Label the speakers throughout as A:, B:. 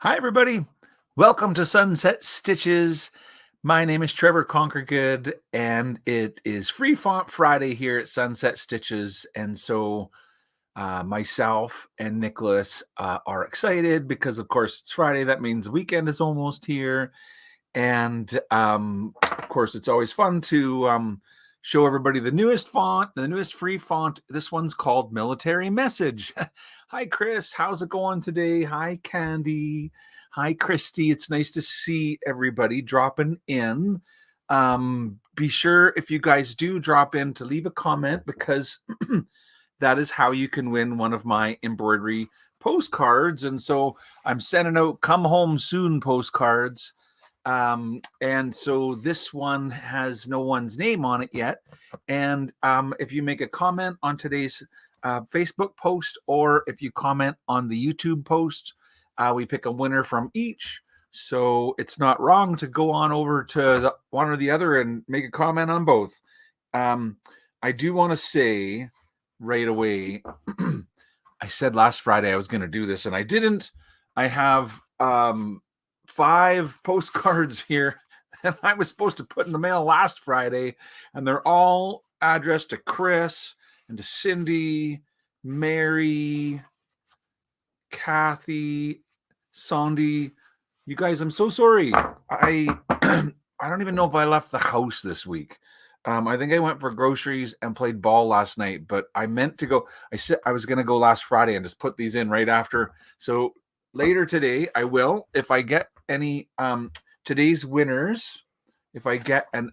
A: Hi, everybody. Welcome to Sunset Stitches. My name is Trevor Conquergood, and it is Free Font Friday here at Sunset Stitches. And so myself and Nicholas are excited because, of course, it's Friday. That means the weekend is almost here. And of course, it's always fun to show everybody the newest font, the newest free font. This one's called Military Message. Hi, Chris. How's it going today? Hi, Candy. Hi, Christy. It's nice to see everybody dropping in. Be sure if you guys do drop in to leave a comment because that is how you can win one of my embroidery postcards. And so I'm sending out come home soon postcards. And so this one has no one's name on it yet. And if you make a comment on today's Facebook post, or if you comment on the YouTube post, we pick a winner from each. So it's not wrong to go on over to the one or the other and make a comment on both. I do want to say right away, I said last Friday I was going to do this and I didn't. I have 5 postcards here that I was supposed to put in the mail last Friday, and they're all addressed to Chris and to Cindy, Mary, Kathy, Sandy. You guys, I'm so sorry. I I don't even know if I left the house this week. I think I went for groceries and played ball last night, but I meant to go. I said I was going to go last Friday and just put these in right after. So later today, I will. If I get any today's winners, if I get a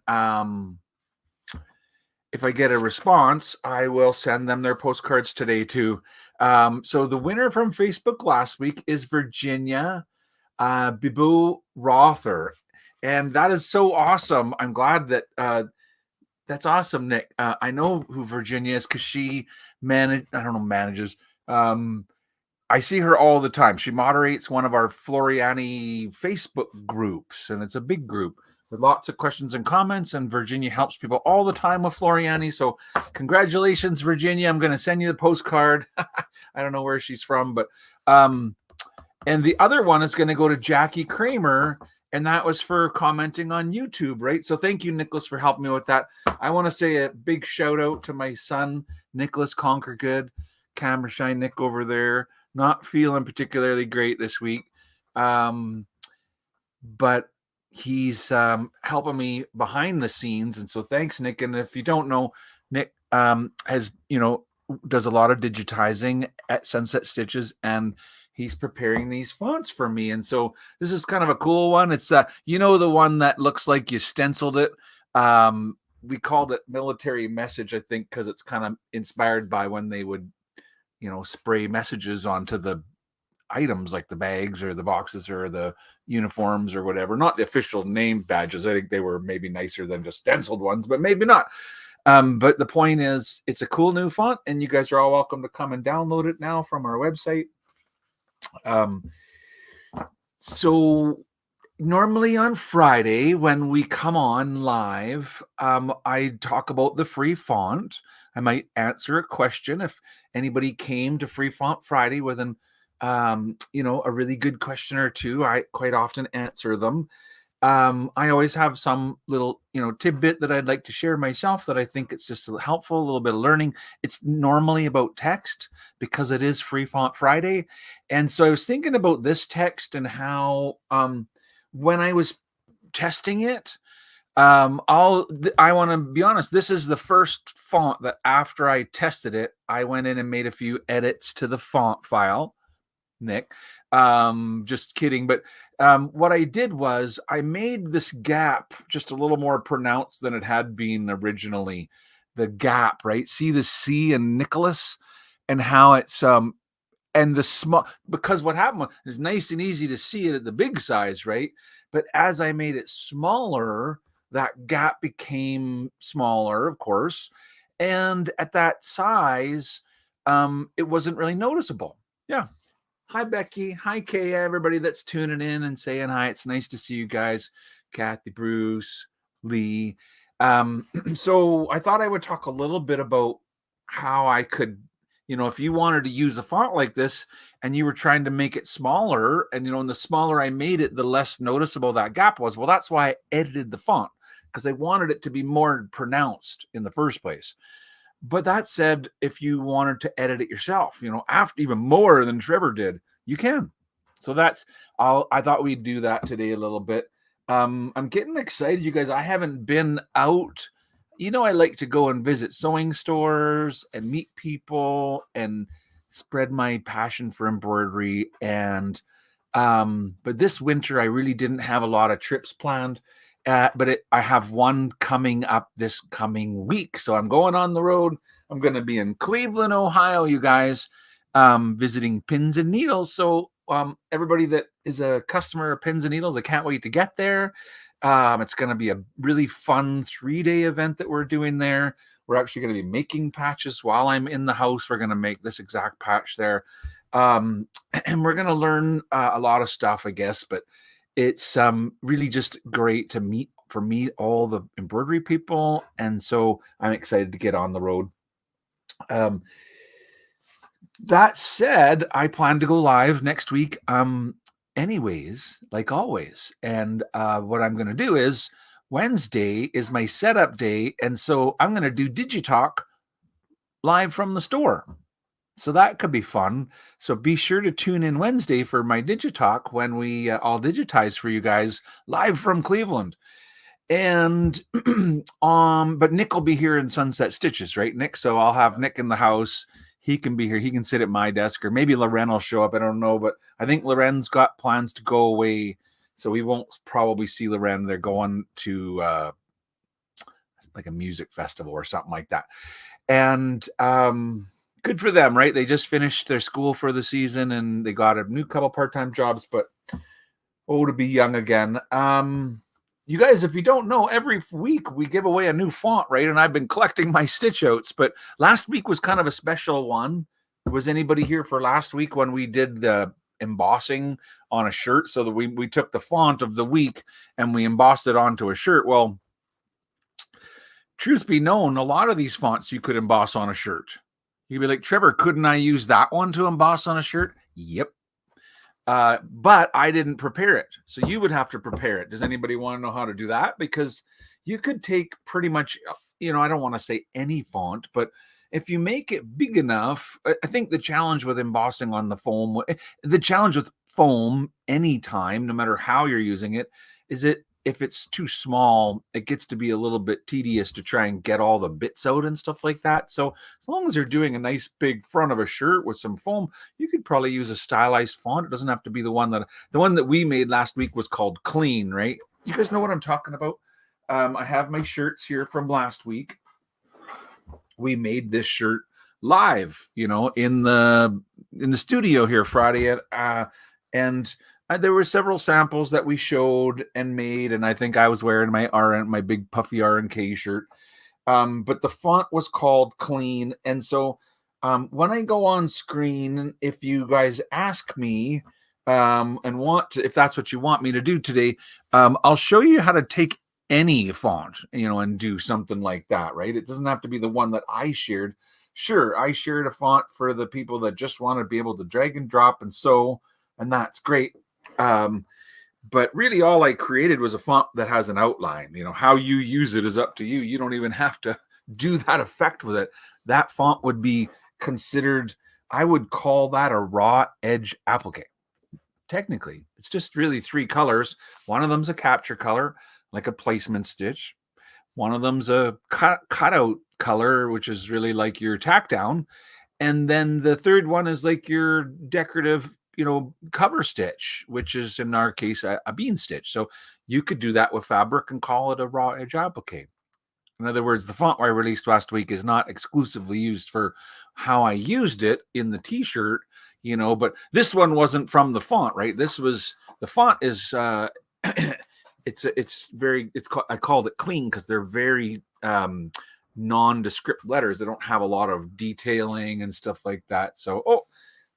A: response, I will send them their postcards today too. So the winner from Facebook last week is Virginia Bibu Rother. And that is so awesome. I'm glad that that's awesome, Nick. I know who Virginia is because she manages. I see her all the time. She moderates one of our Floriani Facebook groups, and it's a big group with lots of questions and comments. And Virginia helps people all the time with Floriani. So, congratulations, Virginia. I'm going to send you the postcard. I don't know where she's from, but and the other one is going to go to Jackie Kramer, and that was for commenting on YouTube, right? So thank you, Nicholas, for helping me with that. I want to say a big shout out to my son, Nicholas Conquergood, camera shy Nick over there. Not feeling particularly great this week, but he's helping me behind the scenes, and so thanks, Nick. And if you don't know, Nick has does a lot of digitizing at Sunset Stitches, and he's preparing these fonts for me. And so this is kind of a cool one. It's the one that looks like you stenciled it. We called it Military Message, I think, because it's kind of inspired by when they would spray messages onto the items like the bags or the boxes or the uniforms or whatever. Not the official name badges. I think they were maybe nicer than just stenciled ones, but maybe not. But the point is, it's a cool new font, and you guys are all welcome to come and download it now from our website. So normally on Friday when we come on live, I talk about the free font. I might answer a question if anybody came to Free Font Friday with a really good question or two. I quite often answer them. I always have some little, tidbit that I'd like to share myself that I think it's just helpful, a little bit of learning. It's normally about text because it is Free Font Friday. And so I was thinking about this text and how, when I was testing it, I want to be honest, this is the first font that after I tested it, I went in and made a few edits to the font file, Nick. Just kidding. But what I did was I made this gap just a little more pronounced than it had been originally. The gap, right? See the C in Nicholas and how it's and the small, because what happened was it's nice and easy to see it at the big size, right? But as I made it smaller, that gap became smaller, of course. And at that size, it wasn't really noticeable. Yeah. Hi, Becky. Hi, Kay. Everybody that's tuning in and saying hi. It's nice to see you guys. Kathy, Bruce, Lee. So I thought I would talk a little bit about how I could if you wanted to use a font like this and you were trying to make it smaller, and and the smaller I made it, the less noticeable that gap was. Well, that's why I edited the font, because I wanted it to be more pronounced in the first place. But that said, if you wanted to edit it yourself, after even more than Trevor did, you can. So I thought we'd do that today a little bit. I'm getting excited, you guys. I haven't been out. I like to go and visit sewing stores and meet people and spread my passion for embroidery. And but this winter I really didn't have a lot of trips planned. But I have one coming up this coming week. So I'm going on the road. I'm going to be in Cleveland, Ohio, you guys, visiting Pins and Needles. So everybody that is a customer of Pins and Needles, I can't wait to get there. It's going to be a really fun 3-day event that we're doing there. We're actually going to be making patches while I'm in the house. We're going to make this exact patch there. And we're going to learn a lot of stuff, I guess, but it's really just great to meet all the embroidery people. And so I'm excited to get on the road. That said, I plan to go live next week. Anyways, like always. And what I'm going to do is Wednesday is my setup day. And so I'm going to do Digitalk live from the store. So that could be fun. So be sure to tune in Wednesday for my Digitalk when we all digitize for you guys live from Cleveland. And but Nick will be here in Sunset Stitches, right, Nick? So I'll have Nick in the house. He can be here. He can sit at my desk, or maybe Loren will show up. I don't know, but I think Loren's got plans to go away, so we won't probably see Loren. They're going to like a music festival or something like that. And good for them, right? They just finished their school for the season and they got a new couple part-time jobs, but to be young again. You guys, if you don't know, every week we give away a new font, right? And I've been collecting my stitch outs, but last week was kind of a special one. Was anybody here for last week when we did the embossing on a shirt? So that we took the font of the week and we embossed it onto a shirt. Well, truth be known, a lot of these fonts you could emboss on a shirt. You'd be like, Trevor, couldn't I use that one to emboss on a shirt? Yep. But I didn't prepare it. So you would have to prepare it. Does anybody want to know how to do that? Because you could take pretty much, I don't want to say any font, but if you make it big enough, I think the challenge with embossing on the challenge with foam anytime, no matter how you're using it, is if it's too small, it gets to be a little bit tedious to try and get all the bits out and stuff like that. So as long as you're doing a nice big front of a shirt with some foam, you could probably use a stylized font. It doesn't have to be the one that we made last week was called Clean, right? You guys know what I'm talking about? I have my shirts here from last week. We made this shirt live, in the studio here Friday and there were several samples that we showed and made, and I think I was wearing my big puffy R&K shirt. But the font was called Clean, and so when I go on screen, if you guys ask me and if that's what you want me to do today, I'll show you how to take any font, and do something like that, right? It doesn't have to be the one that I shared. Sure, I shared a font for the people that just want to be able to drag and drop and sew, and that's great. But really all I created was a font that has an outline. How you use it is up to you. You don't even have to do that effect with it. That font would be considered, I would call that a raw edge applique. Technically, it's just really 3 colors. One of them's a capture color, like a placement stitch. One of them's a cutout color, which is really like your tack down. And then the third one is like your decorative cover stitch, which is in our case a bean stitch. So you could do that with fabric and call it a raw edge applique. In other words, the font I released last week is not exclusively used for how I used it in the t-shirt, but this one wasn't from the font, right? The font is I called it Clean because they're very nondescript letters. They don't have a lot of detailing and stuff like that. So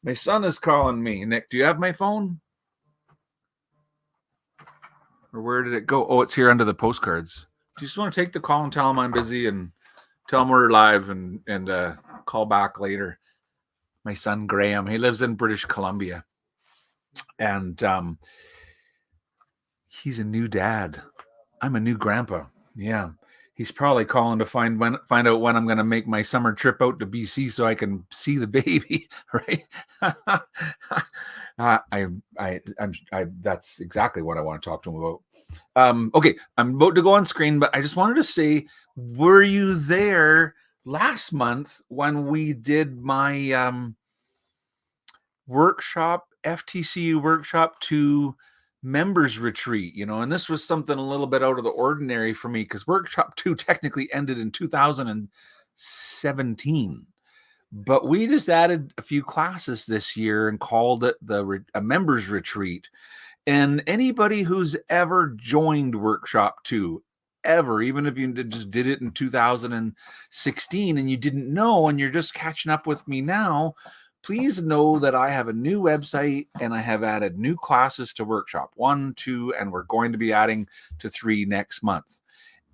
A: my son is calling me. Nick, do you have my phone? Or where did it go? Oh, it's here under the postcards. Do you just want to take the call and tell him I'm busy and tell him we're live and call back later? my son Graham. He lives in British Columbia, and he's a new dad. I'm a new grandpa. Yeah. He's probably calling to find out when I'm going to make my summer trip out to BC so I can see the baby, right? That's exactly what I want to talk to him about. Okay, I'm about to go on screen, but I just wanted to say, were you there last month when we did my workshop, FTCU workshop 2 members retreat, and this was something a little bit out of the ordinary for me because workshop 2 technically ended in 2017, but we just added a few classes this year and called it a members retreat. And anybody who's ever joined workshop 2 ever, even if you just did it in 2016 and you didn't know and you're just catching up with me now, please know that I have a new website and I have added new classes to workshop 1, 2, and we're going to be adding to 3 next month.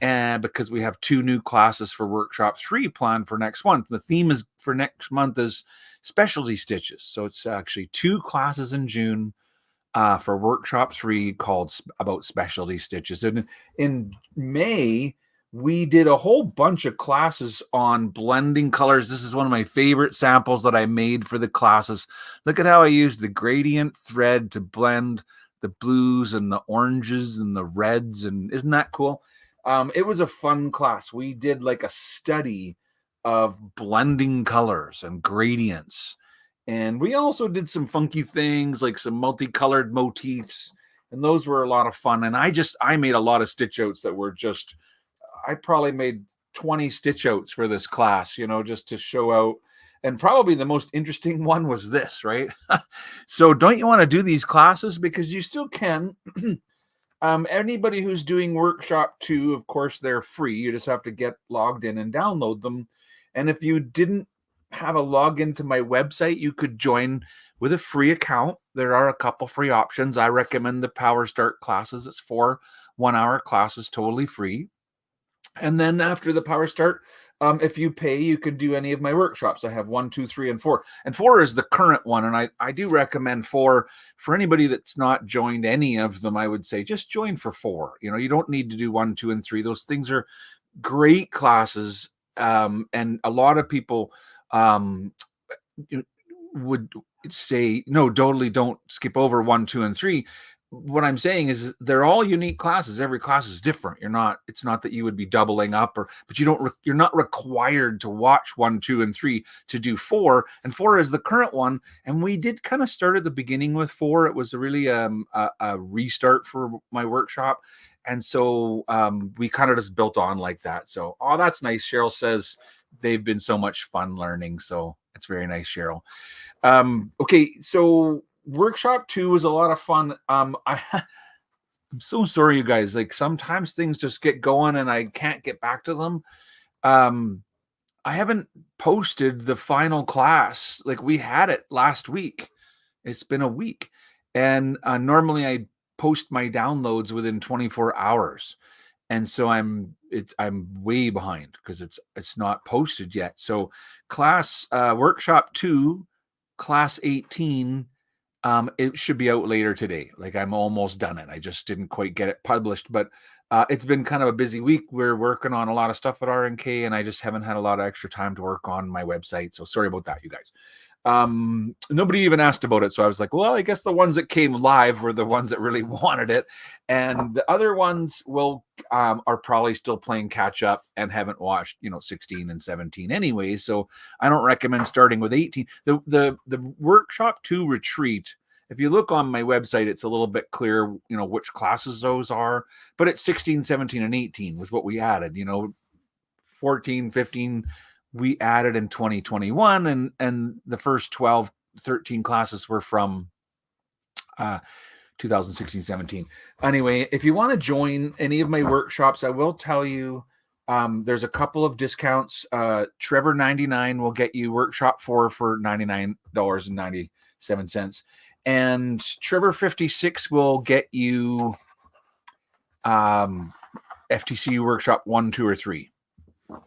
A: And because we have 2 new classes for workshop 3 planned for next month. The theme is for next month is specialty stitches. So it's actually 2 classes in June for workshop 3 called about specialty stitches. And in May, we did a whole bunch of classes on blending colors. This is one of my favorite samples that I made for the classes. Look at how I used the gradient thread to blend the blues and the oranges and the reds. And isn't that cool? It was a fun class. We did like a study of blending colors and gradients. And we also did some funky things like some multicolored motifs. And those were a lot of fun. And I made a lot of stitch outs that were just, I probably made 20 stitch outs for this class, just to show out. And probably the most interesting one was this, right? So don't you want to do these classes? Because you still can. Anybody who's doing workshop 2, of course, they're free. You just have to get logged in and download them. And if you didn't have a login to my website, you could join with a free account. There are a couple free options. I recommend the Power Start classes. It's 4 one-hour classes, totally free. And then after the Power Start, if you pay, you can do any of my workshops. I have 1, 2, 3, and 4. And 4 is the current one. And I do recommend 4 for anybody that's not joined any of them. I would say just join for 4. You don't need to do 1, 2, and 3. Those things are great classes. And a lot of people would say, no, totally don't skip over 1, 2, and 3. What I'm saying is they're all unique classes. Every class is different. It's not that you would be doubling up but you're not required to watch 1, 2, and 3 to do 4. And 4 is the current one. And we did kind of start at the beginning with 4. It was really a restart for my workshop. And so we kind of just built on like that. So, oh, that's nice. Cheryl says they've been so much fun learning. So it's very nice, Cheryl. Okay. So workshop 2 was a lot of fun. I'm so sorry, you guys. Like sometimes things just get going and I can't get back to them. I haven't posted the final class. Like we had it last week. It's been a week. And normally I post my downloads within 24 hours. And so I'm way behind because it's not posted yet. So class workshop 2, class 18, it should be out later today. Like I'm almost done it. I just didn't quite get it published, but it's been kind of a busy week. We're working on a lot of stuff at RNK and I just haven't had a lot of extra time to work on my website. So sorry about that, you guys. Nobody even asked about it. So I was like, well, I guess the ones that came live were the ones that really wanted it. And the other ones are probably still playing catch up and haven't watched, 16 and 17 anyway. So I don't recommend starting with 18. The workshop 2 retreat, if you look on my website, it's a little bit clear, which classes those are, but it's 16, 17, and 18 was what we added, 14, 15, we added in 2021 and the first 12, 13 classes were from 2016, 17. Anyway, if you want to join any of my workshops, I will tell you there's a couple of discounts. Trevor 99 will get you workshop 4 for $99.97. And Trevor 56 will get you FTCU workshop 1, 2, or 3.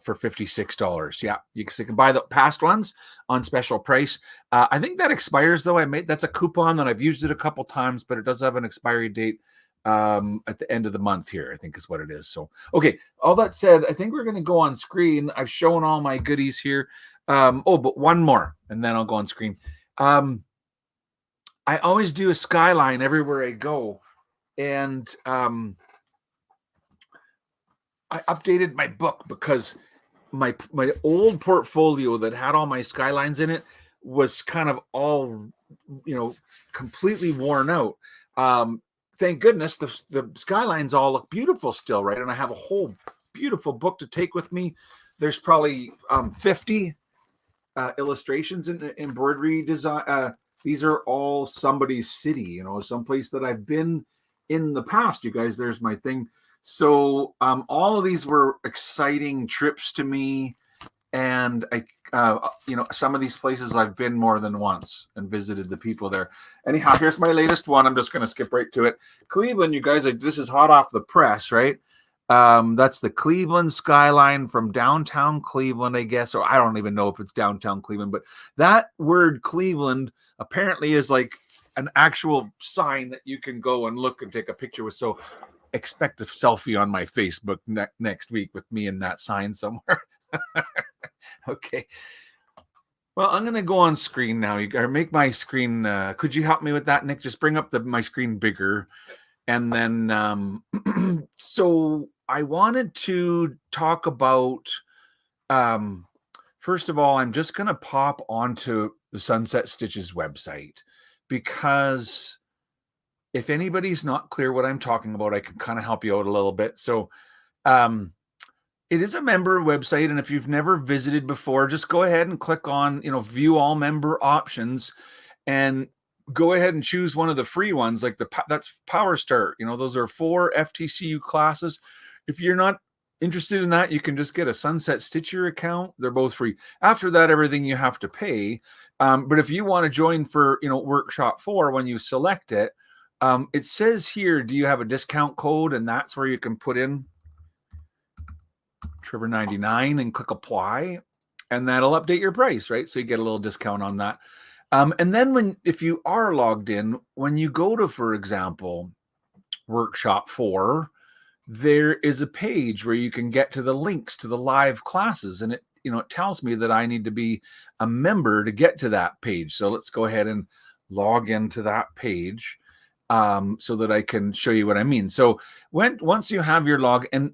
A: for $56. Yeah, you can buy the past ones on special price. I think that expires though. That's a coupon that I've used it a couple times, but it does have an expiry date at the end of the month here, I think is what it is. So, okay, all that said, I think we're going to go on screen. I've shown all my goodies here. But one more, and then I'll go on screen. I always do a skyline everywhere I go, and I updated my book because my old portfolio that had all my skylines in it was kind of all, completely worn out. Thank goodness the skylines all look beautiful still, right? And I have a whole beautiful book to take with me. There's probably 50 illustrations in embroidery design. These are all somebody's city, someplace that I've been in the past. You guys, there's my thing. So all of these were exciting trips to me, and some of these places I've been more than once and visited the people there. Anyhow, here's my latest one. I'm just going to skip right to it. Cleveland, you guys, this is hot off the press, right? That's the Cleveland skyline from downtown Cleveland, I guess, or I don't even know if it's downtown Cleveland, but that word Cleveland apparently is like an actual sign that you can go and look and take a picture with. So expect a selfie on my Facebook next week with me in that sign somewhere. Okay. Well, I'm going to go on screen now. You gotta make my screen. Could you help me with that, Nick? Just bring up my screen bigger. And then, so I wanted to talk about, first of all, I'm just going to pop onto the Sunset Stitches website, because if anybody's not clear what I'm talking about, I can kind of help you out a little bit. So it is a member website, and if you've never visited before, just go ahead and click on, view all member options, and go ahead and choose one of the free ones, like that's Power Start. Those are 4 FTCU classes. If you're not interested in that, you can just get a Sunset Stitcher account. They're both free. After that, everything you have to pay. But if you want to join for, Workshop 4, when you select it, it says here, do you have a discount code? And that's where you can put in Trevor 99 and click apply, and that'll update your price, right? So you get a little discount on that. And then if you are logged in, when you go to, for example, Workshop 4, there is a page where you can get to the links to the live classes, and it tells me that I need to be a member to get to that page. So let's go ahead and log into that page so that I can show you what I mean. So once you have your log, and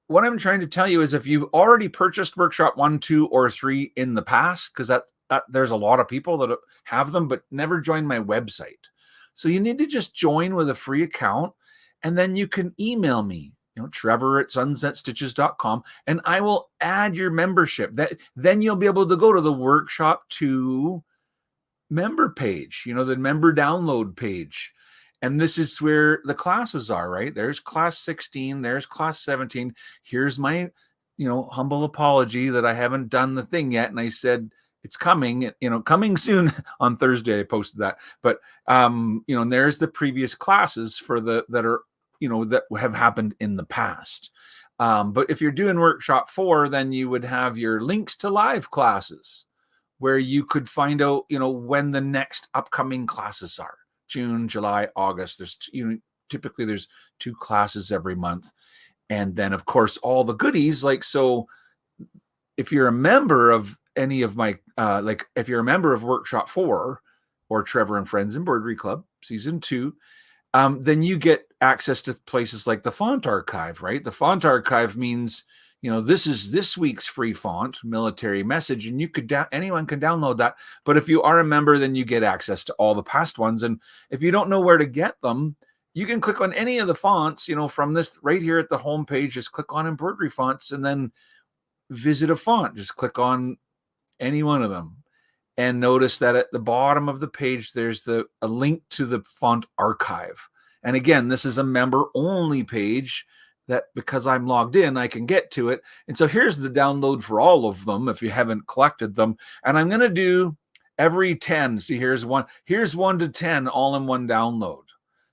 A: what I'm trying to tell you is, if you already purchased Workshop 1, 2, or 3 in the past, because there's a lot of people that have them but never joined my website. So you need to just join with a free account, and then you can email me, Trevor@sunsetstitches.com, and I will add your membership. Then you'll be able to go to the Workshop 2 member page, the member download page. And this is where the classes are, right? There's class 16, there's class 17. Here's my, humble apology that I haven't done the thing yet. And I said, it's coming, coming soon. On Thursday, I posted that. But, and there's the previous classes that are, that have happened in the past. But if you're doing Workshop 4, then you would have your links to live classes, where you could find out, when the next upcoming classes are. June, July, August. There's typically there's 2 classes every month. And then of course all the goodies, so if you're a member of any of my if you're a member of Workshop 4 or Trevor and Friends Embroidery Club Season 2, then you get access to places like the font archive, right? The font archive means, this is this week's free font, Military Message, and anyone can download that. But if you are a member, then you get access to all the past ones. And if you don't know where to get them, you can click on any of the fonts, from this right here at the home page. Just click on embroidery fonts and then visit a font. Just click on any one of them. And notice that at the bottom of the page, there's a link to the font archive. And again, this is a member only page, that because I'm logged in, I can get to it. And so here's the download for all of them if you haven't collected them. And I'm going to do every 10. See, here's 1 to 10 all in one download.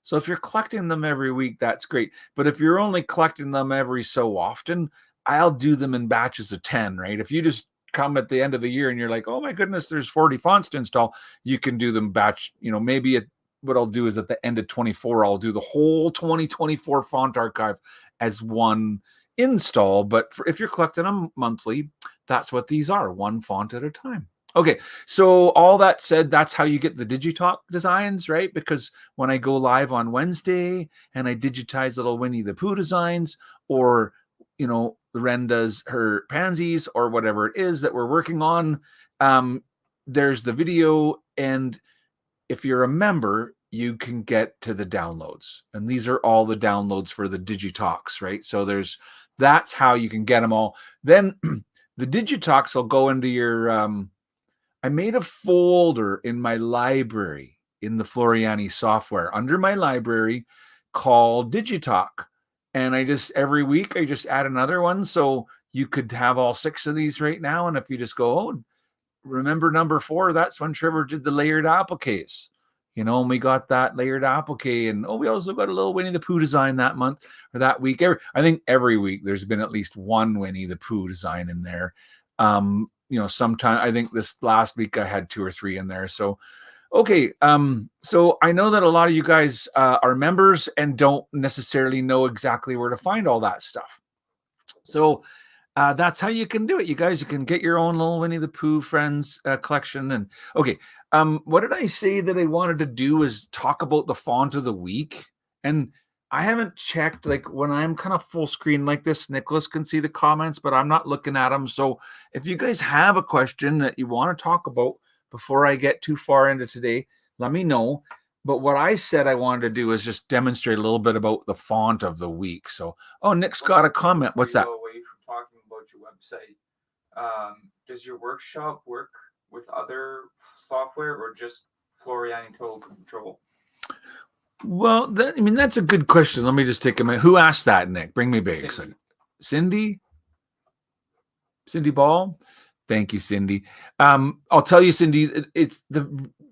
A: So if you're collecting them every week, that's great. But if you're only collecting them every so often, I'll do them in batches of 10, right? If you just come at the end of the year and you're like, oh my goodness, there's 40 fonts to install, you can do them batch, maybe what I'll do is at the end of 24, I'll do the whole 2024 font archive as one install. But if you're collecting them monthly, that's what these are, one font at a time. Okay, so all that said, that's how you get the Digitalk designs, right? Because when I go live on Wednesday and I digitize little Winnie the Pooh designs, or Ren does her pansies or whatever it is that we're working on, there's the video, and if you're a member, you can get to the downloads, and these are all the downloads for the Digitalks, right? So that's how you can get them all. Then the Digitalks will go into your I made a folder in my library in the Floriani software under my library called Digitalk. And every week I just add another one. So you could have all 6 of these right now. And if you just go, oh, remember number 4, that's when Trevor did the layered appliques, and we got that layered applique. And we also got a little Winnie the Pooh design that month or that week. I think every week there's been at least one Winnie the Pooh design in there. Sometime I think this last week I had 2 or 3 in there. So, okay. So I know that a lot of you guys are members and don't necessarily know exactly where to find all that stuff. So that's how you can do it. You guys, you can get your own little Winnie the Pooh Friends collection. And okay. What did I say that I wanted to do is talk about the font of the week? And I haven't checked, like when I'm kind of full screen like this, Nicholas can see the comments, but I'm not looking at them. So if you guys have a question that you want to talk about before I get too far into today, let me know. But what I said I wanted to do is just demonstrate a little bit about the font of the week. So, Nick's got a comment. What's that?
B: Away from talking about your website, does your workshop work with other software or just Floriani Total Control?
A: Well, that's a good question. Let me just take a minute. Who asked that, Nick? Bring me back. Cindy Ball. Thank you, Cindy. I'll tell you, Cindy, it's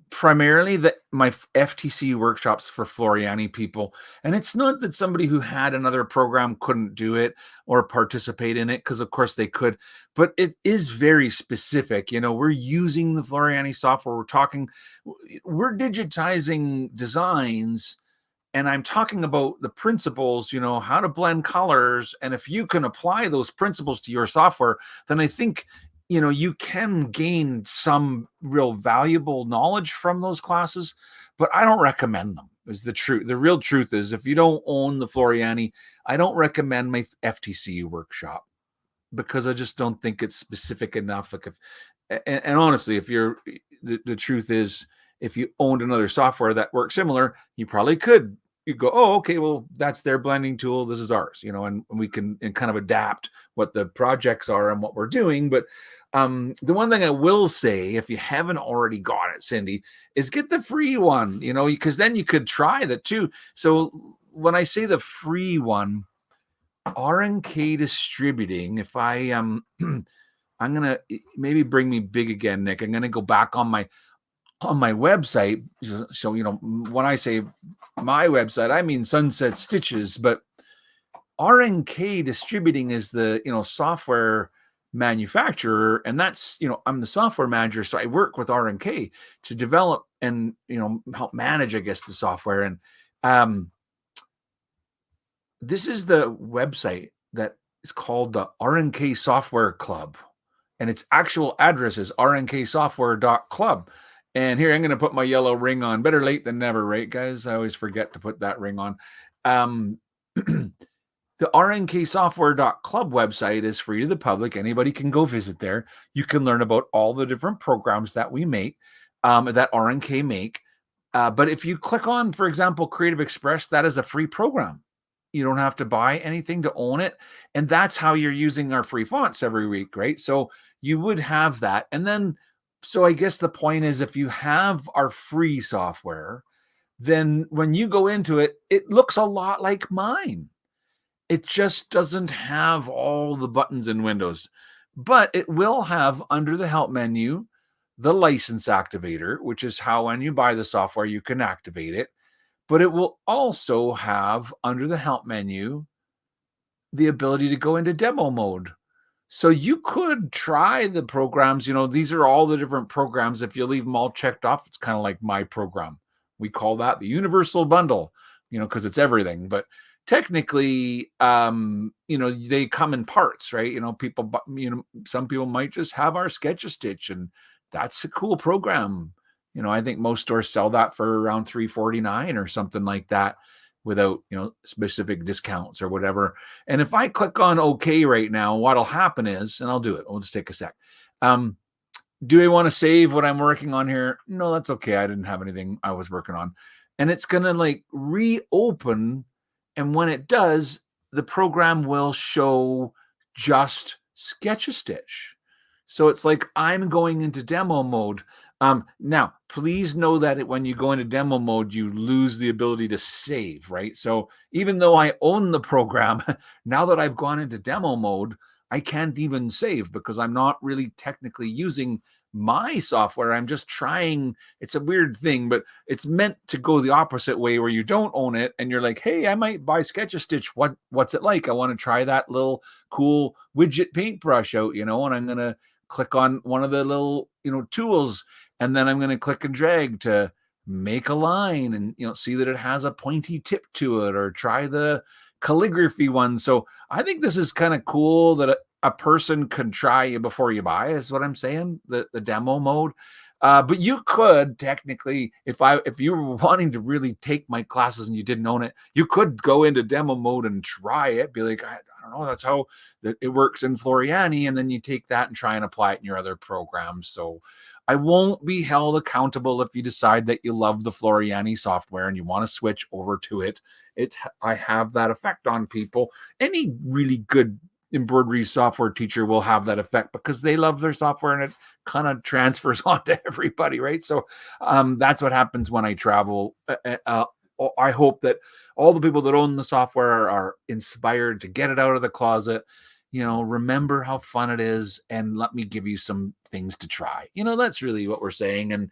A: primarily my FTC workshops for Floriani people. And it's not that somebody who had another program couldn't do it or participate in it, because of course they could, but it is very specific. We're using the Floriani software. We're digitizing designs, and I'm talking about the principles, how to blend colors. And if you can apply those principles to your software, then I think you can gain some real valuable knowledge from those classes, but I don't recommend them. Is the truth. The real truth is, if you don't own the Floriani, I don't recommend my FTC workshop, because I just don't think it's specific enough. Like and honestly, if the truth is, if you owned another software that works similar, you probably could. You go, oh, okay, well, that's their blending tool. This is ours, and we can kind of adapt what the projects are and what we're doing. But the one thing I will say, if you haven't already got it, Cindy, is get the free one, because then you could try that too. So when I say the free one, R&K Distributing, if I I'm gonna maybe bring me big again, Nick. I'm gonna go back on my website. So when I say my website, I mean Sunset Stitches, but R&K Distributing is the software manufacturer, and that's I'm the software manager, so I work with R&K to develop and help manage, I guess, the software. And this is the website that is called the R&K Software Club, and its actual address is rnksoftware.club. And here I'm going to put my yellow ring on. Better late than never, right, guys? I always forget to put that ring on. The rnksoftware.club website is free to the public. Anybody can go visit there. You can learn about all the different programs that we make, that R&K make. But if you click on, for example, Creative Express, that is a free program. You don't have to buy anything to own it. And that's how you're using our free fonts every week, right? So you would have that. And then, so I guess the point is, if you have our free software, then when you go into it, it looks a lot like mine. It just doesn't have all the buttons and windows, but it will have, under the help menu, the license activator, which is how when you buy the software, you can activate it. But it will also have, under the help menu, the ability to go into demo mode. So you could try the programs, these are all the different programs. If you leave them all checked off, it's kind of like my program. We call that the universal bundle, because it's everything. But technically, they come in parts, right? Some people might just have our Sketch-A-Stitch, and that's a cool program. I think most stores sell that for around $3.49 or something like that, without specific discounts or whatever. And if I click on OK right now, what'll happen is, and I'll do it, we'll just take a sec. Do I want to save what I'm working on here? No, that's okay. I didn't have anything I was working on. And it's going to like reopen. And when it does, the program will show just Sketch-A-Stitch. So it's like I'm going into demo mode. Now, please know that when you go into demo mode, you lose the ability to save, right? So even though I own the program, now that I've gone into demo mode, I can't even save because I'm not really technically using my software. I'm just trying. It's a weird thing, but it's meant to go the opposite way where you don't own it and you're like, hey, I might buy Sketch-A-Stitch. What's it like? I want to try that little cool widget paintbrush out, and I'm going to click on one of the little, tools, and then I'm going to click and drag to make a line and, see that it has a pointy tip to it, or try the calligraphy one. So I think this is kind of cool that a person can try you before you buy, is what I'm saying, the demo mode. But you could technically, if you were wanting to really take my classes and you didn't own it, you could go into demo mode and try it. Be like, I don't know, that's how it works in Floriani, and then you take that and try and apply it in your other programs. So I won't be held accountable if you decide that you love the Floriani software and you want to switch over to it. I have that effect on people. Any really good embroidery software teacher will have that effect because they love their software, and it kind of transfers on to everybody, right? So that's what happens when I travel. I hope that all the people that own the software are inspired to get it out of the closet, remember how fun it is, and let me give you some things to try. That's really what we're saying. And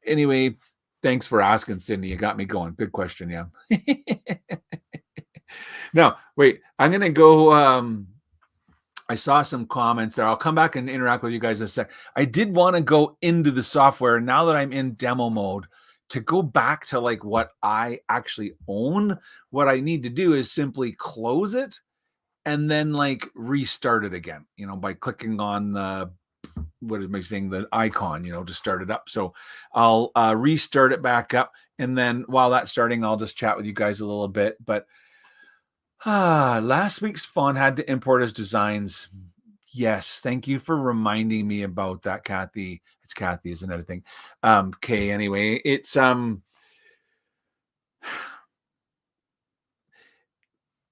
A: anyway, thanks for asking, Cindy. You got me going. Good question. Yeah. Now, wait, I'm going to go. I saw some comments there. I'll come back and interact with you guys in a sec. I did want to go into the software now that I'm in demo mode, to go back to like what I actually own. What I need to do is simply close it and then like restart it again, by clicking on the, what am I saying, the icon, to start it up. So I'll restart it back up. And then while that's starting, I'll just chat with you guys a little bit. But last week's font had to import as designs. Yes, thank you for reminding me about that, Kathy. It's Kathy, isn't it? I think. Okay, anyway, it's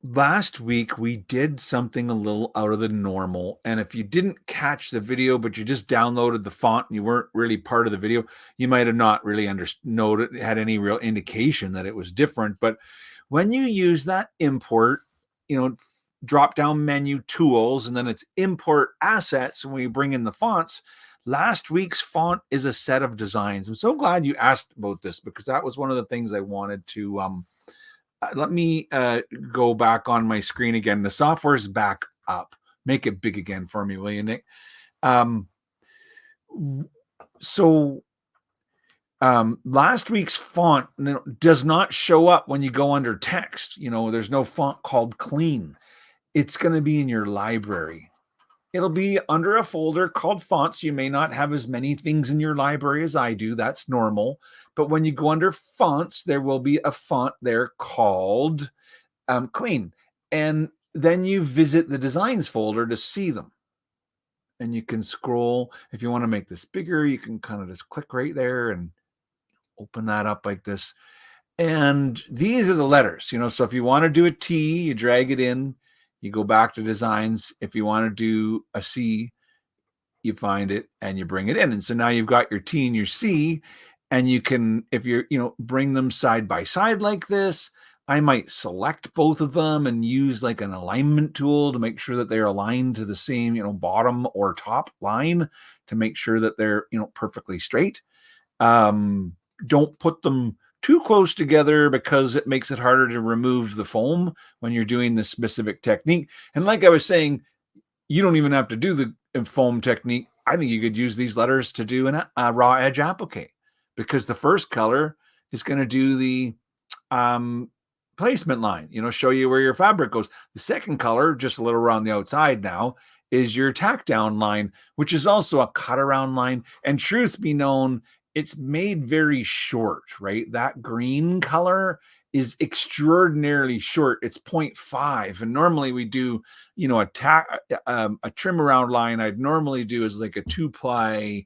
A: last week we did something a little out of the normal. And if you didn't catch the video, but you just downloaded the font and you weren't really part of the video, you might have not really had any real indication that it was different. But when you use that import, drop down menu tools, and then it's import assets, and when you bring in the fonts, last week's font is a set of designs. I'm so glad you asked about this, because that was one of the things I wanted to let me go back on my screen again. The software's back up. Make it big again for me, will you, Nick? Last week's font does not show up when you go under text. There's no font called clean. It's going to be in your library. It'll be under a folder called fonts. You may not have as many things in your library as I do. That's normal. But when you go under fonts, there will be a font there called clean. And then you visit the designs folder to see them. And you can scroll. If you want to make this bigger, you can kind of just click right there and open that up like this. And these are the letters, so if you want to do a T, you drag it in, you go back to designs. If you want to do a C, you find it and you bring it in. And so now you've got your T and your C, and you can, if you're, bring them side by side like this. I might select both of them and use like an alignment tool to make sure that they're aligned to the same, bottom or top line, to make sure that they're, perfectly straight. Don't put them too close together because it makes it harder to remove the foam when you're doing this specific technique. And like I was saying, you don't even have to do the foam technique. I think you could use these letters to do a raw edge applique, because the first color is going to do the placement line, show you where your fabric goes. The second color, just a little around the outside now, is your tack down line, which is also a cut around line. And truth be known, it's made very short, right? That green color is extraordinarily short. It's 0.5. And normally we do, a trim around line I'd normally do is like a 2-ply,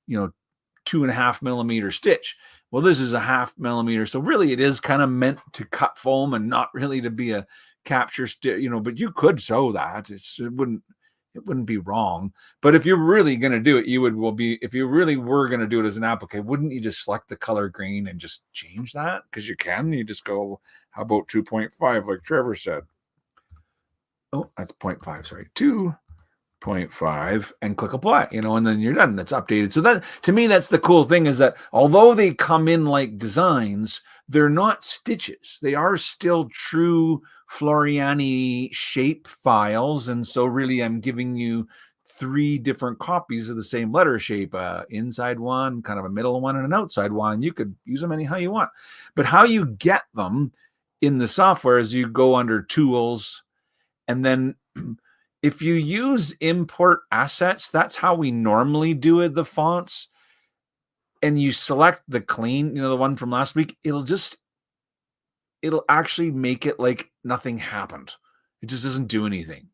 A: 2.5 millimeter stitch. Well, this is a 0.5 millimeter. So really it is kind of meant to cut foam and not really to be a capture stitch, but you could sew that. It wouldn't be wrong. But if you're really going to do it, if you really were going to do it as an applique, wouldn't you just select the color green and just change that? Because you just go, how about 2.5, like Trevor said? Oh, that's 0.5, sorry, 2.5, and click apply, and then you're done. It's updated. So that, to me, that's the cool thing, is that although they come in like designs, they're not stitches. They are still true Floriani shape files. And so really I'm giving you 3 different copies of the same letter shape, inside one, kind of a middle one, and an outside one. You could use them anyhow you want. But how you get them in the software is you go under tools, and then if you use import assets, that's how we normally do it, the fonts, and you select the clean, the one from last week, it'll actually make it like nothing happened. It just doesn't do anything.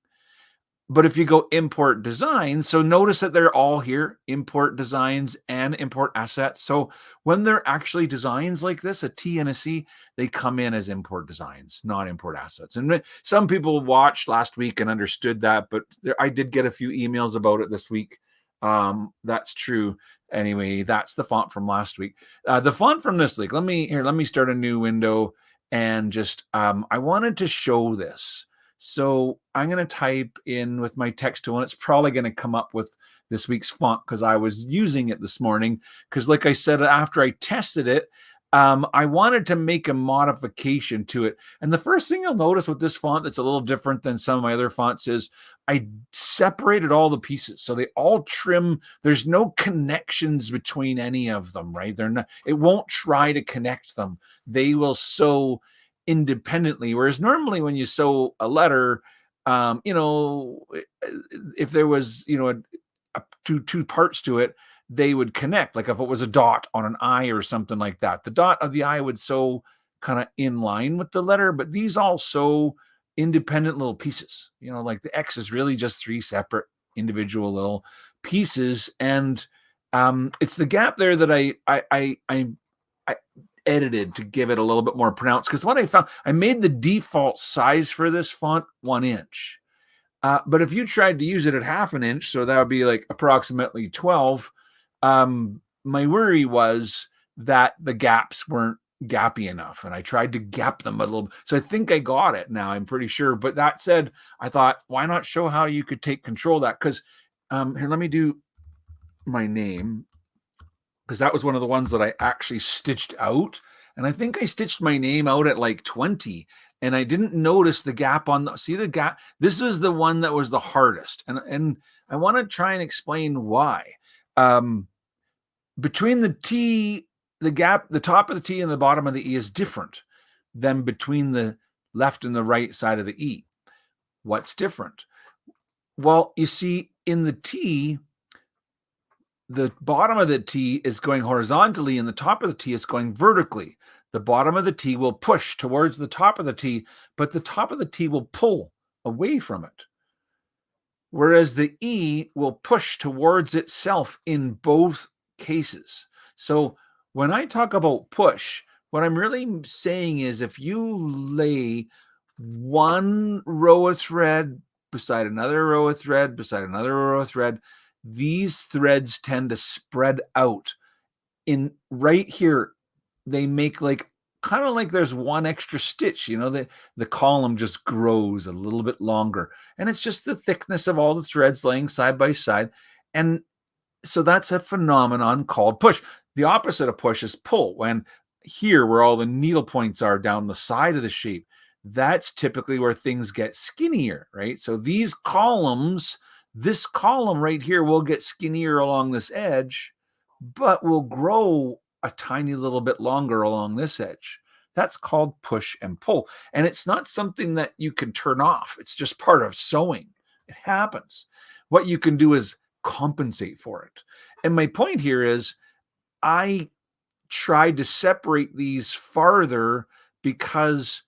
A: But if you go import designs, so notice that they're all here, import designs and import assets. So when they're actually designs like this, a T and a C, they come in as import designs, not import assets. And some people watched last week and understood that, but I did get a few emails about it this week. That's true. Anyway, that's the font from last week. The font from this week, let me start a new window, and just, I wanted to show this. So I'm going to type in with my text tool, and it's probably going to come up with this week's font because I was using it this morning. Because like I said, after I tested it, I wanted to make a modification to it. And the first thing you'll notice with this font that's a little different than some of my other fonts is I separated all the pieces. So they all trim. There's no connections between any of them, right? It won't try to connect them. They will sew independently. Whereas normally when you sew a letter, if there was, two parts to it, they would connect. Like if it was a dot on an I or something like that, the dot of the I would sew kind of in line with the letter, but these all sew independent little pieces. Like the X is really just 3 separate individual little pieces. And it's the gap there that I edited to give it a little bit more pronounced, because what I found, I made the default size for this font 1 inch. But if you tried to use it at 1/2 inch, so that would be like approximately 12, my worry was that the gaps weren't gappy enough, and I tried to gap them a little. So I think I got it now, I'm pretty sure. But that said, I thought, why not show how you could take control of that? Because here, let me do my name, because that was one of the ones that I actually stitched out. And I think I stitched my name out at like 20, and I didn't notice the gap see the gap. This was the one that was the hardest. And I want to try and explain why. Between the T, the gap, the top of the T and the bottom of the E is different than between the left and the right side of the E. What's different? Well, you see, in the T, the bottom of the T is going horizontally and the top of the T is going vertically. The bottom of the T will push towards the top of the T, but the top of the T will pull away from it. Whereas the E will push towards itself in both cases. So when I talk about push, what I'm really saying is if you lay one row of thread beside another row of thread, beside another row of thread, these threads tend to spread out. In right here, they make like kind of like there's one extra stitch, the column just grows a little bit longer, and it's just the thickness of all the threads laying side by side. And so that's a phenomenon called push. The opposite of push is pull. When here where all the needle points are down the side of the shape, that's typically where things get skinnier, right? So these columns, this column right here will get skinnier along this edge, but will grow a tiny little bit longer along this edge. That's called push and pull. And it's not something that you can turn off. It's just part of sewing. It happens. What you can do is compensate for it. And my point here is I tried to separate these farther because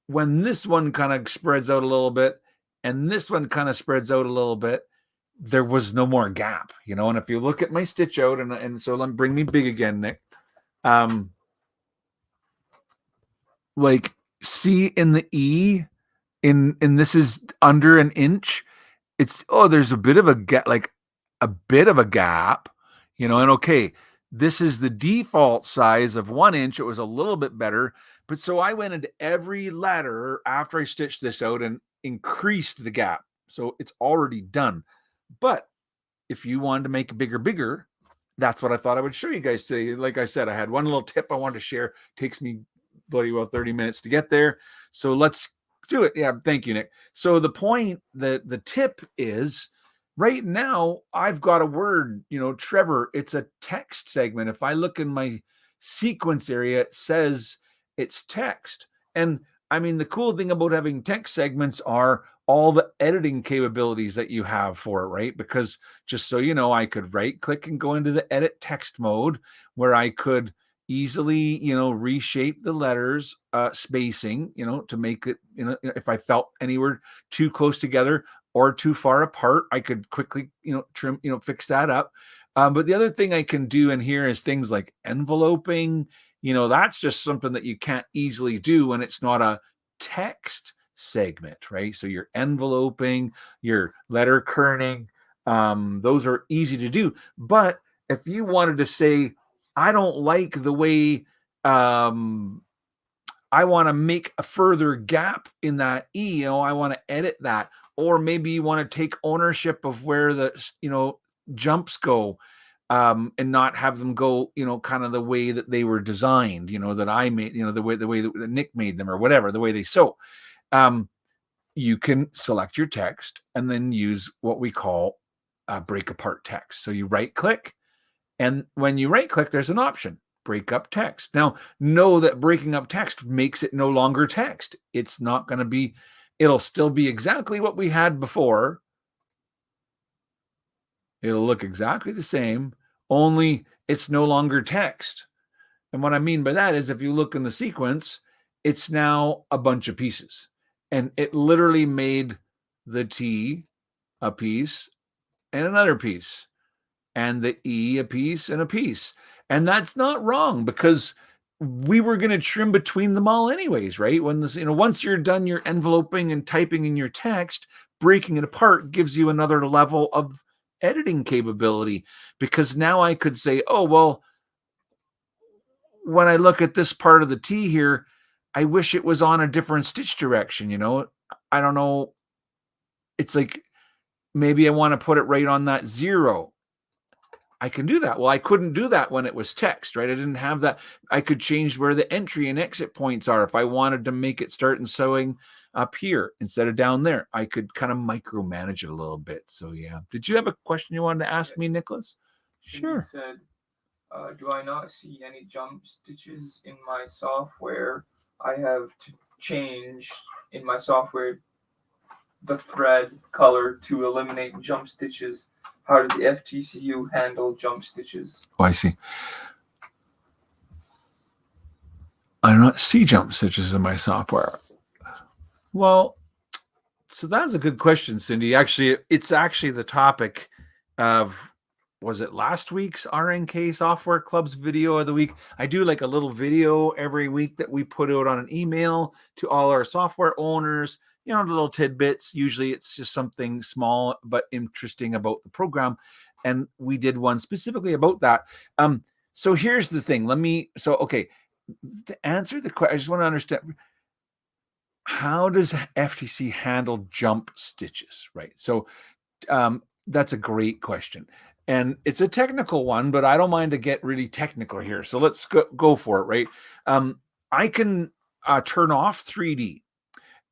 A: when this one kind of spreads out a little bit and this one kind of spreads out a little bit, there was no more gap, you know. And if you look at my stitch out, and so let me bring me big again, Nick. Like see in the E, in this is under an inch. It's there's a bit of a gap, like a bit of a gap, you know. And okay, this is the default size of 1 inch. It was a little bit better, but so I went into every letter after I stitched this out and increased the gap. So it's already done. But if you wanted to make it bigger, that's what I thought I would show you guys today. Like I said, I had one little tip I wanted to share. Takes me bloody well 30 minutes to get there. So let's do it. Yeah, thank you, Nick. So the point, the tip is right now I've got a word, you know, Trevor, it's a text segment. If I look in my sequence area, it says it's text. And I mean, the cool thing about having text segments are all the editing capabilities that you have for it, right? Because just so you know, I could right click and go into the edit text mode where I could easily, you know, reshape the letters, spacing, you know, to make it, you know, if I felt anywhere too close together or too far apart, I could quickly, you know, trim, you know, fix that up. But the other thing I can do in here is things like enveloping. You know, that's just something that you can't easily do when it's not a text segment, right? So your enveloping, your letter kerning, those are easy to do. But if you wanted to say, I don't like the way I want to make a further gap in that E, you know, I want to edit that. Or maybe you want to take ownership of where the, you know, jumps go, and not have them go, you know, kind of the way that they were designed, you know, that I made, you know, the way that Nick made them or whatever, the way they sew. You can select your text and then use what we call break apart text. So you right click, and when you right click, there's an option, break up text. Now, know that breaking up text makes it no longer text. It's not going to be, it'll still be exactly what we had before. It'll look exactly the same, only it's no longer text. And what I mean by that is if you look in the sequence, it's now a bunch of pieces. And it literally made the T a piece and another piece, and the E a piece and a piece. And that's not wrong because we were going to trim between them all anyways, right? When this, you know, once you're done your enveloping and typing in your text, breaking it apart gives you another level of editing capability, because now I could say, oh, well, when I look at this part of the T here, I wish it was on a different stitch direction, you know? I don't know. It's like maybe I want to put it right on that 0. I can do that. Well, I couldn't do that when it was text, right? I didn't have that. I could change where the entry and exit points are. If I wanted to make it start and sewing up here instead of down there, I could kind of micromanage it a little bit. So yeah. Did you have a question you wanted to ask me, Nicholas?
B: Sure. Said, do I not see any jump stitches in my software? I have to change in my software the thread color to eliminate jump stitches. How does the FTCU handle jump stitches?
A: Oh, I see. I do not see jump stitches in my software. Well, so that's a good question, Cindy. Actually, it's actually the topic of, was it last week's RNK Software Club's video of the week? I do like a little video every week that we put out on an email to all our software owners, you know, little tidbits. Usually it's just something small but interesting about the program. And we did one specifically about that. So here's the thing. Okay, to answer the question, I just want to understand, how does FTC handle jump stitches, right? So that's a great question. And it's a technical one, but I don't mind to get really technical here. So let's go for it, right? I can turn off 3D.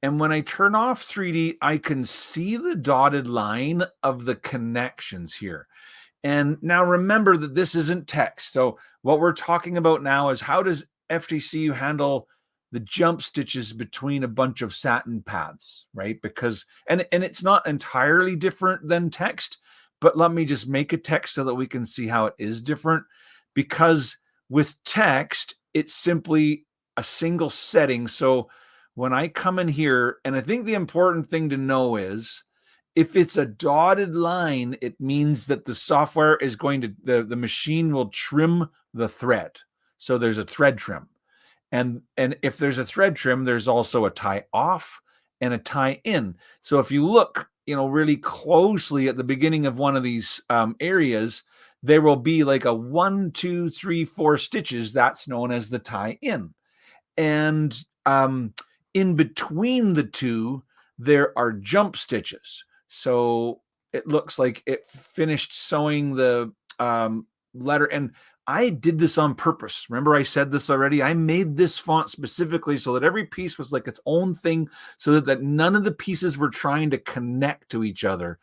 A: And when I turn off 3D, I can see the dotted line of the connections here. And now remember that this isn't text. So what we're talking about now is how does FTCU handle the jump stitches between a bunch of satin paths, right? Because and it's not entirely different than text, but let me just make a text so that we can see how it is different. Because with text, it's simply a single setting. So when I come in here, and I think the important thing to know is if it's a dotted line, it means that the software is going to, the machine will trim the thread. So there's a thread trim. And if there's a thread trim, there's also a tie off and a tie in. So if you look, really closely at the beginning of one of these areas, there will be like a 1, 2, 3, 4 stitches. That's known as the tie in. And in between the two, there are jump stitches. So it looks like it finished sewing the letter. And I did this on purpose. Remember, I said this already. I made this font specifically so that every piece was like its own thing, so that none of the pieces were trying to connect to each other.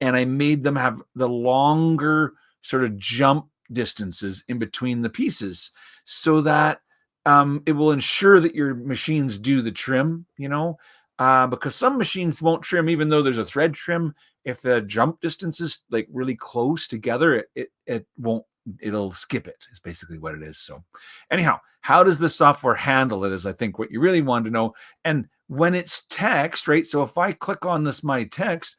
A: And I made them have the longer sort of jump distances in between the pieces so that it will ensure that your machines do the trim, because some machines won't trim even though there's a thread trim. If the jump distance is like really close together, it won't, it'll skip it, is basically what it is. So anyhow, how does the software handle it is I think what you really want to know. And when it's text, right? So if I click on this, my text,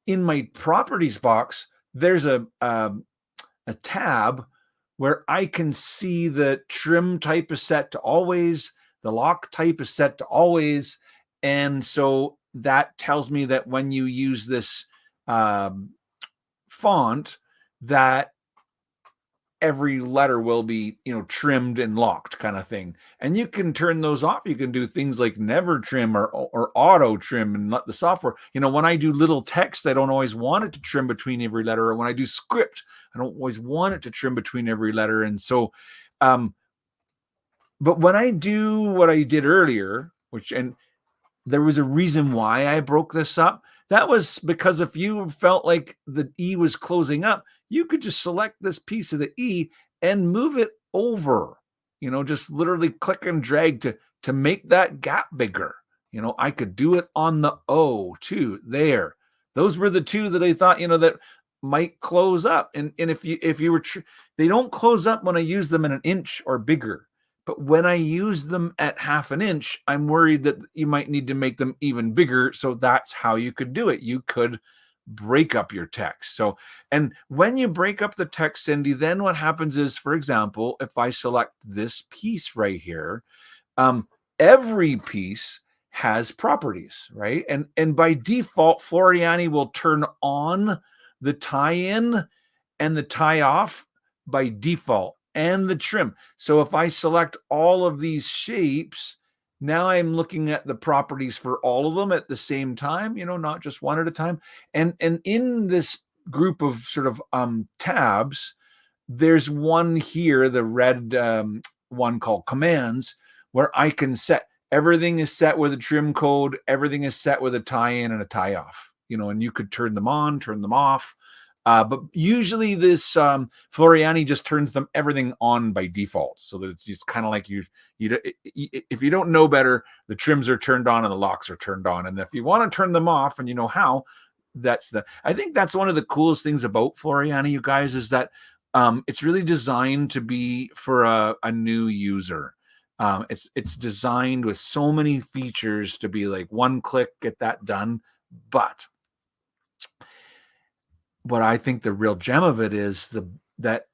A: in my properties box, there's a tab where I can see the trim type is set to always, the lock type is set to always. And so that tells me that when you use this font, that every letter will be, trimmed and locked kind of thing. And you can turn those off. You can do things like never trim or auto trim and let the software, when I do little text, I don't always want it to trim between every letter. Or when I do script, I don't always want it to trim between every letter. And so, but when I do what I did earlier, and there was a reason why I broke this up. That was because if you felt like the E was closing up, you could just select this piece of the E and move it over, just literally click and drag to make that gap bigger. I could do it on the O too. There, those were the two that I thought, that might close up. And if you were, they don't close up when I use them in an inch or bigger. But when I use them at 1/2 inch, I'm worried that you might need to make them even bigger. So that's how you could do it. You could break up your text. So, and when you break up the text, Cindy, then what happens is, for example, if I select this piece right here, every piece has properties, right? And by default, Floriani will turn on the tie-in and the tie-off by default, and the trim. So if I select all of these shapes, now I'm looking at the properties for all of them at the same time, not just one at a time. And in this group of sort of tabs, there's one here, the red one called commands, where I can set, everything is set with a trim code, everything is set with a tie-in and a tie-off, and you could turn them on, turn them off. But usually this Floriani just turns them everything on by default, so that it's just kind of like you if you don't know better, the trims are turned on and the locks are turned on, and if you want to turn them off and you know how, I think that's one of the coolest things about Floriani, you guys, is that it's really designed to be for a new user. It's designed with so many features to be like one click, get that done. But what I think the real gem of it is that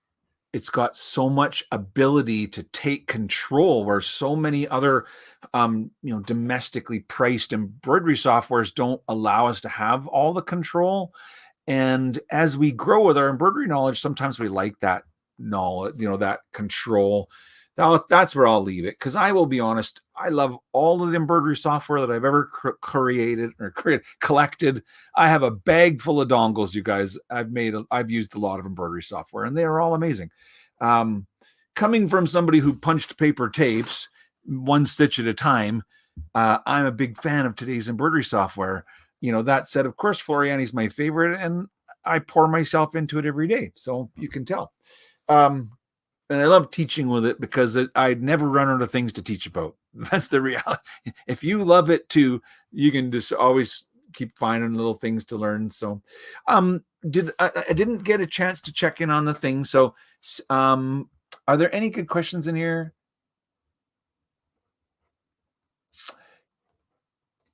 A: it's got so much ability to take control, where so many other domestically priced embroidery softwares don't allow us to have all the control. And as we grow with our embroidery knowledge, sometimes we like that knowledge, that control. That's where I'll leave it, because I will be honest, I love all of the embroidery software that I've ever collected. I have a bag full of dongles, you guys. I've used a lot of embroidery software, and they are all amazing. Um, Coming from somebody who punched paper tapes one stitch at a time, I'm a big fan of today's embroidery software. That said, of course, Floriani's my favorite, and I pour myself into it every day, so you can tell. Um, and I love teaching with it because I'd never run out of things to teach about. That's the reality. If you love it too, you can just always keep finding little things to learn. So, I didn't get a chance to check in on the thing. So, are there any good questions in here?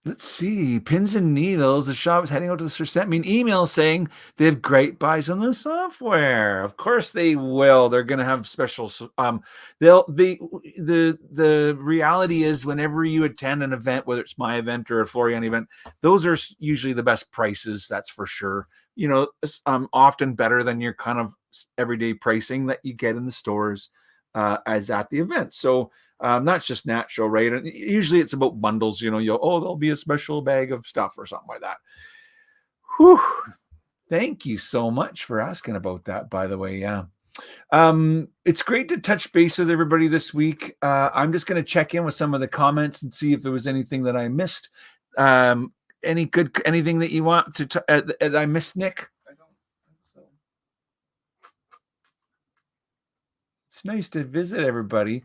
A: Let's see. Pins and needles. The shop is heading out to the store. Sent me an email saying they have great buys on the software. Of course they will. They're going to have special. They'll be the reality is whenever you attend an event, whether it's my event or a Florian event, those are usually the best prices. That's for sure. Often better than your kind of everyday pricing that you get in the stores as at the event. So. That's just natural, right? And usually it's about bundles, there'll be a special bag of stuff or something like that. Whew. Thank you so much for asking about that, by the way. Yeah. It's great to touch base with everybody this week. I'm just going to check in with some of the comments and see if there was anything that I missed. Anything that you want to, I missed, Nick? I don't think so. It's nice to visit everybody.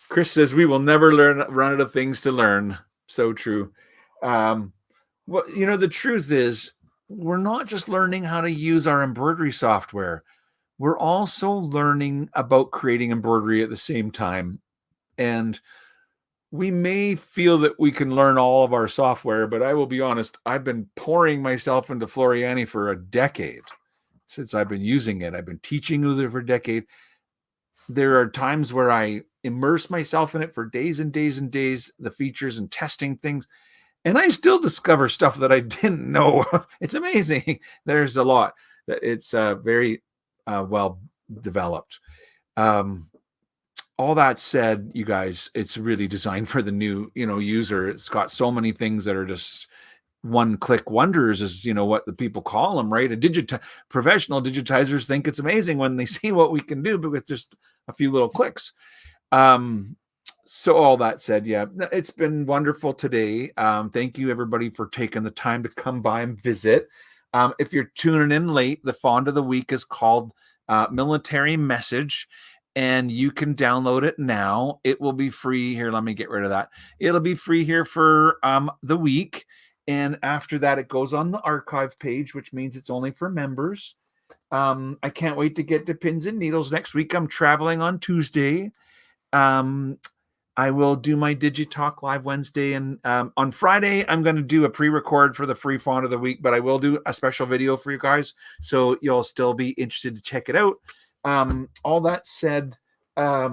A: Chris says we will never run out of things to learn. So true. The truth is we're not just learning how to use our embroidery software. We're also learning about creating embroidery at the same time. And we may feel that we can learn all of our software, but I will be honest, I've been pouring myself into Floriani for a decade since I've been using it. I've been teaching with it for a decade. There are times where I immerse myself in it for days and days and days, the features and testing things, and I still discover stuff that I didn't know. It's amazing. There's a lot that it's very well developed. All that said, you guys, it's really designed for the new, user. It's got so many things that are just one-click wonders, is what the people call them, right? Professional digitizers think it's amazing when they see what we can do with just a few little clicks. So all that said, yeah, it's been wonderful today. Thank you everybody for taking the time to come by and visit. If you're tuning in late, the font of the week is called Military Message, and you can download it now. It will be free here. Let me get rid of that. It'll be free here for the week. And after that, it goes on the archive page, which means it's only for members. I can't wait to get to pins and needles next week. I'm traveling on Tuesday. I will do my Digitalk Live Wednesday. And on Friday, I'm going to do a pre-record for the free font of the week, but I will do a special video for you guys, so you'll still be interested to check it out. All that said, yeah,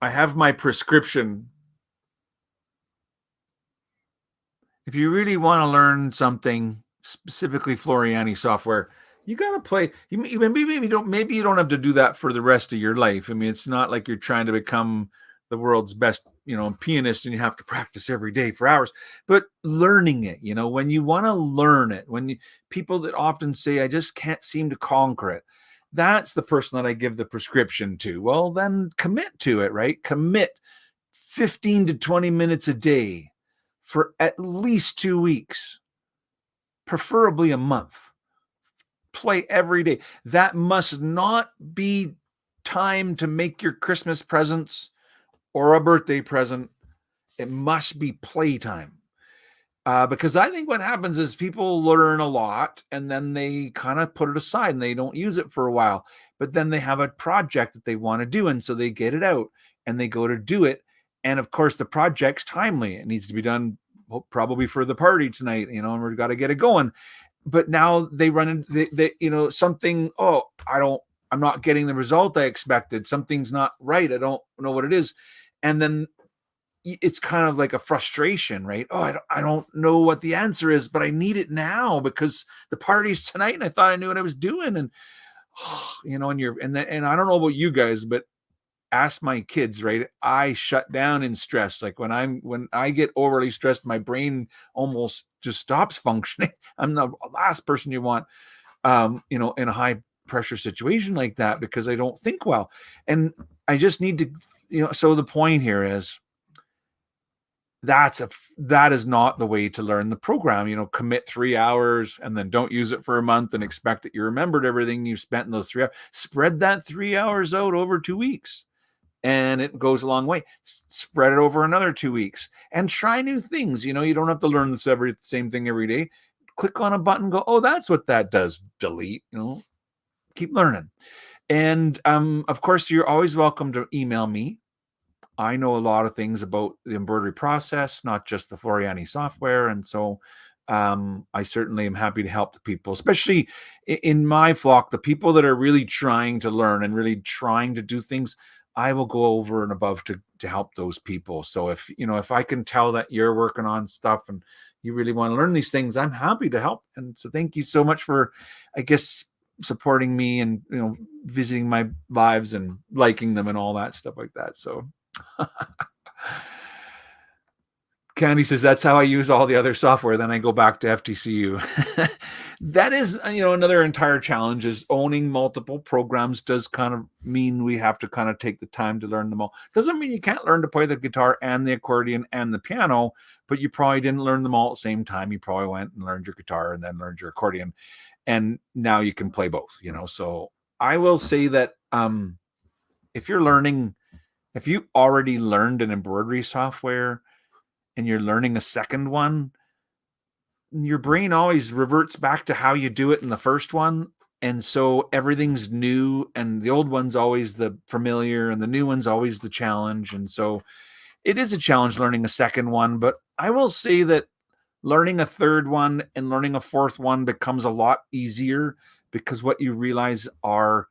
A: I have my prescription. If you really want to learn something, specifically Floriani software, you got to play. Maybe you don't have to do that for the rest of your life. I mean, it's not like you're trying to become the world's best, pianist, and you have to practice every day for hours. But learning it, when you want to learn it, people that often say, I just can't seem to conquer it, that's the person that I give the prescription to. Well, then commit to it, right? Commit 15 to 20 minutes a day for at least 2 weeks, preferably a month. Play every day. That must not be time to make your Christmas presents or a birthday present. It must be playtime. Because I think what happens is people learn a lot and then they kind of put it aside and they don't use it for a while. But then they have a project that they want to do, and so they get it out and they go to do it. And of course, the project's timely. It needs to be done probably for the party tonight, and we've got to get it going. But now they run into something. Oh, I'm not getting the result I expected. Something's not right. I don't know what it is. And then it's kind of like a frustration, right? Oh, I don't know what the answer is, but I need it now because the party's tonight and I thought I knew what I was doing. And, you know, and I don't know about you guys, but ask my kids, right? I shut down in stress. Like when I get overly stressed, my brain almost just stops functioning. I'm the last person you want, you know, in a high pressure situation like that, because I don't think well. And I just need to, you know, so the point here is that is not the way to learn the program. You know, commit 3 hours and then don't use it for a month and expect that you remembered everything you spent in those 3 hours. Spread that 3 hours out over 2 weeks and it goes a long way. Spread it over another 2 weeks and try new things. You know, you don't have to learn same thing every day. Click on a button, go, oh, that's what that does. Delete, you know, keep learning. And of course, you're always welcome to email me. I know a lot of things about the embroidery process, not just the Floriani software. And so I certainly am happy to help the people, especially in my flock, the people that are really trying to learn and really trying to do things. I will go over and above to help those people. So if, you know, if I can tell that you're working on stuff and you really want to learn these things, I'm happy to help. And so thank you so much for, I guess, supporting me and, you know, visiting my lives and liking them and all that stuff like that. So Candy says that's how I use all the other software. Then I go back to FTCU. That is, you know, another entire challenge is owning multiple programs does kind of mean we have to kind of take the time to learn them all. Doesn't mean you can't learn to play the guitar and the accordion and the piano, but you probably didn't learn them all at the same time. You probably went and learned your guitar and then learned your accordion. And now you can play both, you know. So I will say that if you already learned an embroidery software and you're learning a second one, your brain always reverts back to how you do it in the first one. And so everything's new and the old one's always the familiar and the new one's always the challenge. And so it is a challenge learning a second one, but I will say that learning a third one and learning a fourth one becomes a lot easier because what you realize are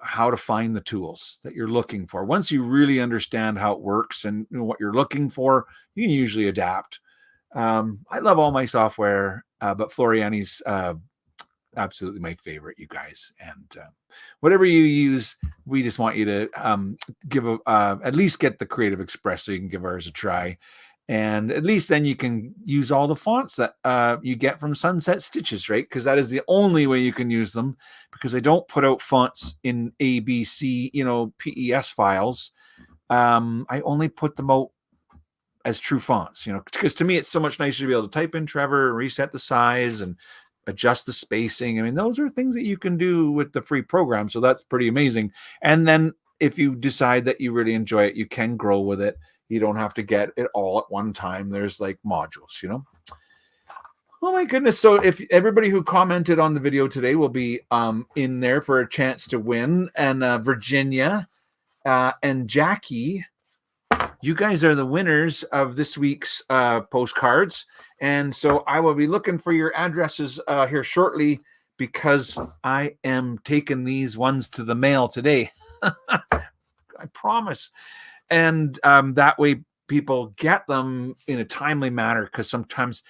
A: how to find the tools that you're looking for. Once you really understand how it works and you know what you're looking for, you can usually adapt. I love all my software, but Floriani's absolutely my favorite, you guys. And whatever you use, we just want you to give at least get the Creative Express so you can give ours a try. And at least then you can use all the fonts that you get from Sunset Stitches, right? Because that is the only way you can use them, because they don't put out fonts in ABC, you know, PES files. I only put them out as true fonts, you know, because to me, it's so much nicer to be able to type in Trevor, reset the size and adjust the spacing. I mean, those are things that you can do with the free program. So that's pretty amazing. And then if you decide that you really enjoy it, you can grow with it. You don't have to get it all at one time. There's like modules, you know. Oh my goodness. So if everybody who commented on the video today will be in there for a chance to win. And Virginia and Jackie, you guys are the winners of this week's postcards. And so I will be looking for your addresses here shortly, because I am taking these ones to the mail today. I promise. And that way people get them in a timely manner, because sometimes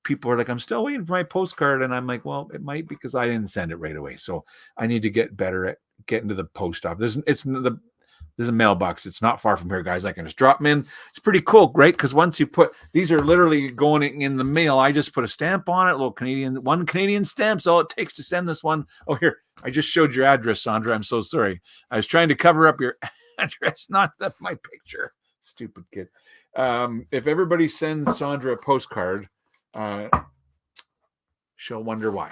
A: people are like, I'm still waiting for my postcard. And I'm like, well, it might be because I didn't send it right away. So I need to get better at getting to the post office. There's a mailbox. It's not far from here, guys. I can just drop them in. It's pretty cool, right? Because once you put, these are literally going in the mail. I just put a stamp on it, a little one Canadian stamp. So all it takes to send this one. Oh, here, I just showed your address, Sandra. I'm so sorry. I was trying to cover up your address, not my picture. Stupid kid. If everybody sends Sandra a postcard, she'll wonder why.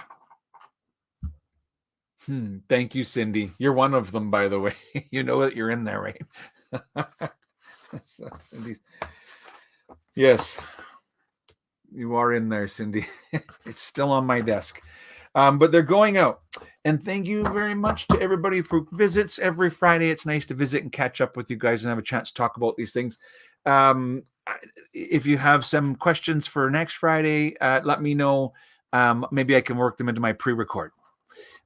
A: Thank you, Cindy. You're one of them, by the way. You know that you're in there, right? So, Cindy's. Yes, you are in there, Cindy. It's still on my desk. But they're going out. And thank you very much to everybody for visits every Friday. It's nice to visit and catch up with you guys and have a chance to talk about these things. If you have some questions for next Friday, let me know. Maybe I can work them into my pre-record.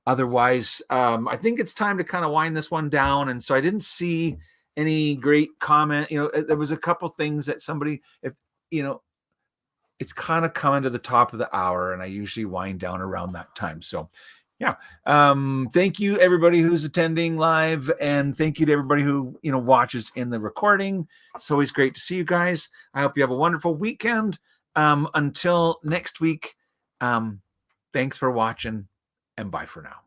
A: Otherwise, I think it's time to kind of wind this one down. And so I didn't see any great comment. There was a couple things that somebody, if it's kind of coming to the top of the hour, and I usually wind down around that time. So yeah. Thank you everybody who's attending live, and thank you to everybody who watches in the recording. It's always great to see you guys. I hope you have a wonderful weekend. Until next week, thanks for watching, and bye for now.